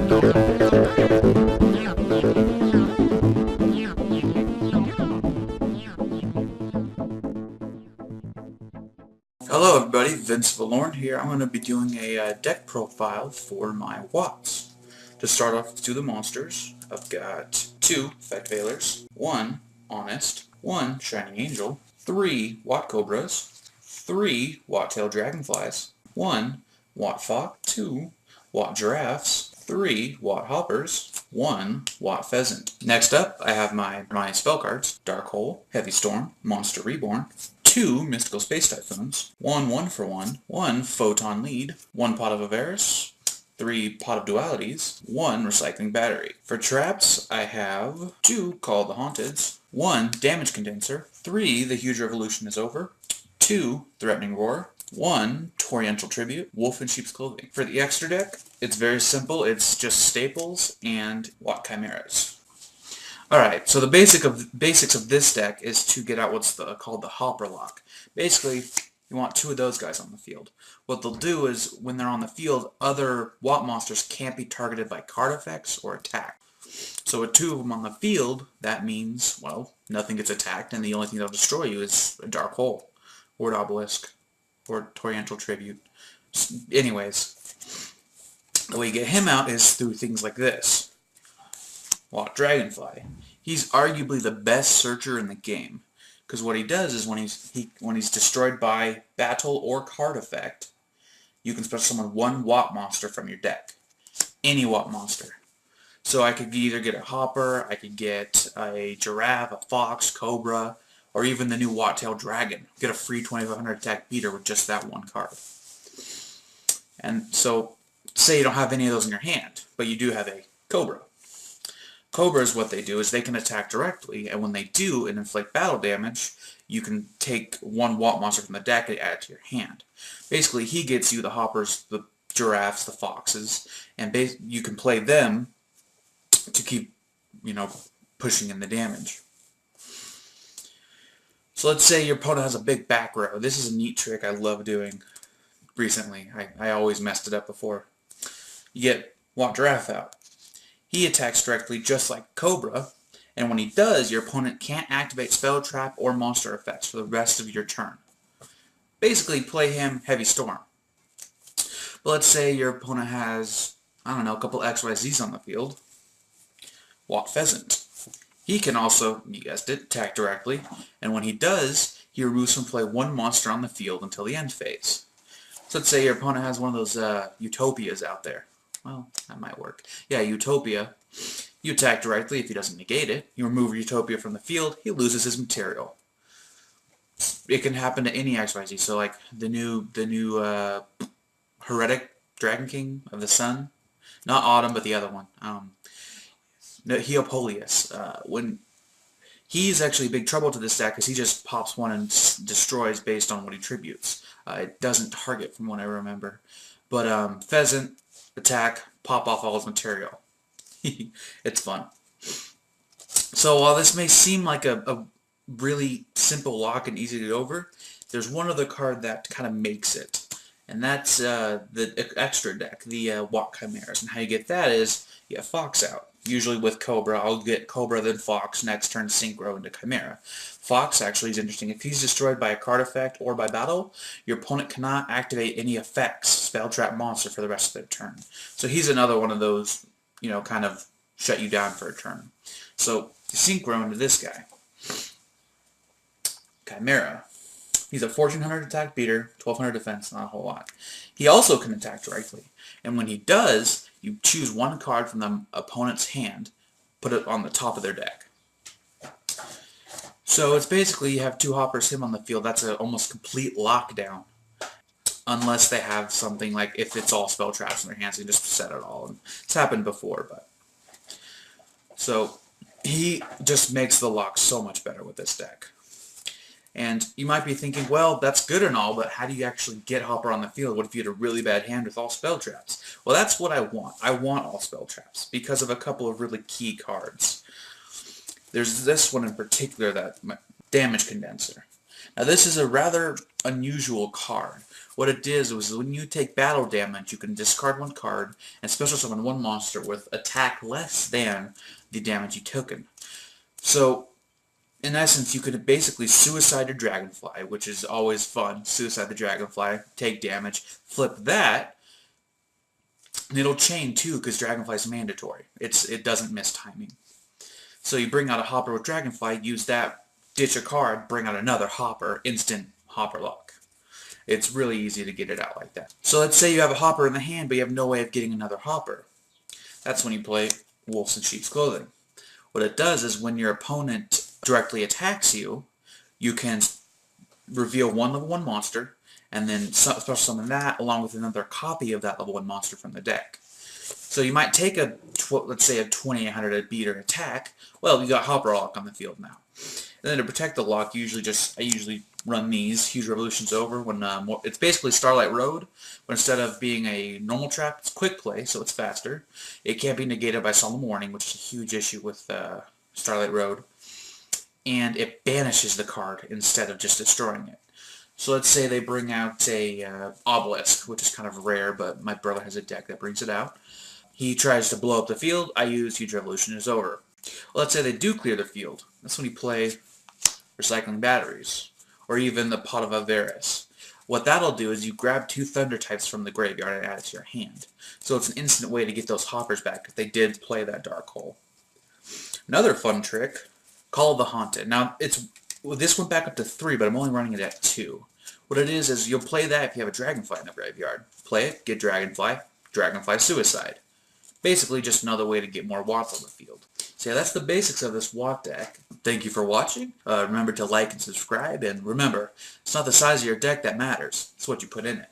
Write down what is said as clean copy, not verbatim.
Hello everybody, Vince Velorn here. I'm going to be doing a deck profile for my Watts. To start off, let's do the monsters. I've got 2 Effect Veilers, 1 Honest, 1 Shining Angel, 3 Watt Cobras, 3 Watt-tailed Dragonflies, 1 Watt Fox, 2 Watt Giraffes, 3 Watt Hoppers, 1 Watt Pheasant. Next up, I have my spell cards: Dark Hole, Heavy Storm, Monster Reborn, 2 Mystical Space Typhoons, 1 1-for-1, 1 Photon Lead, 1 Pot of Avarice, 3 Pot of Dualities, 1 Recycling Battery. For traps, I have 2 Call of the Haunteds, 1 Damage Condenser, 3 The Huge Revolution is Over, 2 Threatening Roar, 1 Toriential Tribute, Wolf in Sheep's Clothing. For the extra deck, it's very simple. It's just staples and Watt Chimeras. Alright, so the basics of this deck is to get out what's called the Hopper Lock. Basically, you want 2 of those guys on the field. What they'll do is, when they're on the field, other Watt monsters can't be targeted by card effects or attack. So with 2 of them on the field, that means, well, nothing gets attacked, and the only thing that'll destroy you is a Dark Hole, or an Obelisk, or Toriential Tribute. Anyways, the way you get him out is through things like this. Watt Dragonfly. He's arguably the best searcher in the game, because what he does is when he's destroyed by battle or card effect, you can special summon 1 Watt monster from your deck. Any Watt monster. So I could either get a Hopper, I could get a Giraffe, a Fox, Cobra, or even the new Watt-tailed Dragon. Get a free 2500 attack beater with just that 1 card. And so, say you don't have any of those in your hand, but you do have a Cobra. Cobras, what they do is they can attack directly, and when they do and inflict battle damage, you can take 1 Watt monster from the deck and add it to your hand. Basically, he gets you the Hoppers, the Giraffes, the Foxes, and you can play them to keep, pushing in the damage. So let's say your opponent has a big back row. This is a neat trick I love doing recently. I always messed it up before. You get Watt Giraffe out. He attacks directly just like Cobra, and when he does, your opponent can't activate spell, trap, or monster effects for the rest of your turn. Basically, play him Heavy Storm. But let's say your opponent has, I don't know, a couple XYZs on the field. Watt Pheasant. He can also, you guessed it, attack directly, and when he does, he removes from play 1 monster on the field until the end phase. So let's say your opponent has one of those Utopias out there. Well, that might work. Yeah, Utopia. You attack directly if he doesn't negate it. You remove Utopia from the field, he loses his material. It can happen to any XYZ. So like the new Heretic Dragon King of the Sun. Not Autumn, but the other one. Heopolius. When he's actually big trouble to this deck because he just pops 1 and destroys based on what he tributes. It doesn't target from what I remember. But Pheasant, attack, pop off all his material. It's fun. So while this may seem like a really simple lock and easy to get over, there's one other card that kind of makes it. And that's the extra deck, the Watt Chimeras. And how you get that is you have Fox out. Usually with Cobra, I'll get Cobra, then Fox, next turn Synchro into Chimera. Fox actually is interesting. If he's destroyed by a card effect or by battle, your opponent cannot activate any effects, spell, trap, monster for the rest of their turn. So he's another one of those, kind of shut you down for a turn. So Synchro into this guy. Chimera. He's a 1400 attack beater, 1200 defense, not a whole lot. He also can attack directly. And when he does, you choose 1 card from the opponent's hand, put it on the top of their deck. So it's basically you have 2 Hoppers, him on the field. That's an almost complete lockdown. Unless they have something like, if it's all spell traps in their hands, you just set it all. And it's happened before, but. So he just makes the lock so much better with this deck. And you might be thinking, well, that's good and all, but how do you actually get Hopper on the field? What if you had a really bad hand with all spell traps? Well, that's what I want. I want all spell traps because of a couple of really key cards. There's this one in particular, that Damage Condenser. Now this is a rather unusual card. What it is was when you take battle damage, you can discard one card and special summon one monster with attack less than the damage you took. So, in essence, you could basically suicide your Dragonfly, which is always fun. Suicide the Dragonfly, take damage, flip that, and it'll chain too, because Dragonfly is mandatory. It doesn't miss timing. So you bring out a Hopper with Dragonfly, use that, ditch a card, bring out another Hopper, instant Hopper lock. It's really easy to get it out like that. So let's say you have a Hopper in the hand, but you have no way of getting another Hopper. That's when you play Wolves in Sheep's Clothing. What it does is when your opponent directly attacks you, you can reveal one level 1 monster, and then special summon that along with another copy of that level 1 monster from the deck. So you might take let's say a 2800 to beat or attack. Well, you got Hopper Lock on the field now. And then to protect the lock, I usually run these. Huge Revolution's over when it's basically Starlight Road, but instead of being a normal trap, it's quick play, so it's faster. It can't be negated by Solemn Warning, which is a huge issue with Starlight Road. And it banishes the card instead of just destroying it. So let's say they bring out a Obelisk, which is kind of rare, but my brother has a deck that brings it out. He tries to blow up the field. I use Huge Revolution is over. Well, let's say they do clear the field. That's when you play Recycling Batteries, or even the Pot of Averis. What that'll do is you grab 2 Thunder types from the graveyard and add it to your hand. So it's an instant way to get those Hoppers back if they did play that Dark Hole. Another fun trick, Call of the Haunted. Now, this went back up to 3, but I'm only running it at 2. What it is you'll play that if you have a Dragonfly in the graveyard. Play it, get Dragonfly, Dragonfly Suicide. Basically just another way to get more Watts on the field. So yeah, that's the basics of this Watt deck. Thank you for watching. Remember to like and subscribe, and remember, it's not the size of your deck that matters, it's what you put in it.